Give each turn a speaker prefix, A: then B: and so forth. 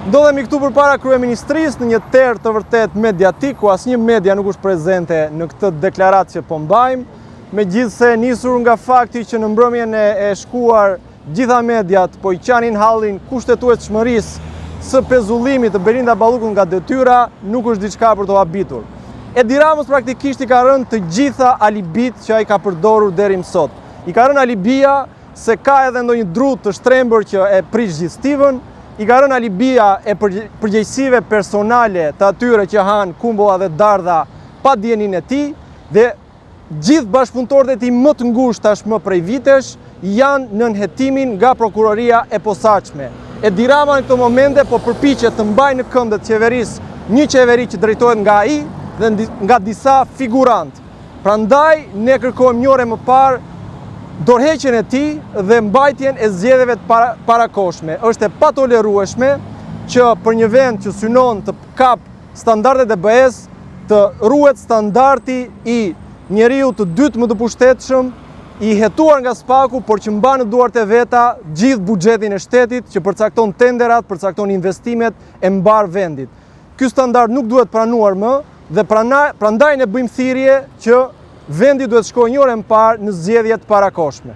A: Ndodhemi këtu përpara kryeministrisë në një terr të vërtet mediatik, ku asnjë media nuk është prezente në këtë deklaratë që po mbajmë, megjithse nisur nga fakti që në mbrëmjen e shkuar gjitha mediat po i qanin hallin kushtetueshmërisë së pezullimit të Belinda Ballukut nga detyra, nuk është diçka për të habitur. Edi Ramës praktikisht i ka rënë të gjitha alibit që ai ka përdorur deri më sot. I ka rënë alibia se ka edhe ndonjë drut të shtrembur që e prish gjithstivën, i ka rënë alibia e përgjegjësive personale të atyre që hanë kumbulla dhe dardha pa dijenin e tij, dhe gjithë bashkëpunëtorët e tij më të ngushtë tashmë prej vitesh janë në nënhetimin nga prokuroria e posaçme. Edi Rama në këto momente po përpiqet të mbajë në këmbët qeverisë një qeveri që drejtohet nga ai dhe nga disa figurantë. Prandaj ne kërkojmë një orë më parë dorëheqjen e tij dhe mbajtjen e zgjedhjeve të parakohshme. Është e patolerueshme që për një vend që synon të kap standardet e BE-s të ruhet standardi i njeriu të dytë më të pushtetshëm, i hetuar nga spaku, por që mban në duart e veta gjithë buxhetin e shtetit, që përcakton tenderat, përcakton investimet e mbar vendit. Ky standard nuk duhet pranuar më dhe prandaj ne bëjmë thirrje që vendi duhet shkojë një orë më parë në zgjedhjet parakohshme.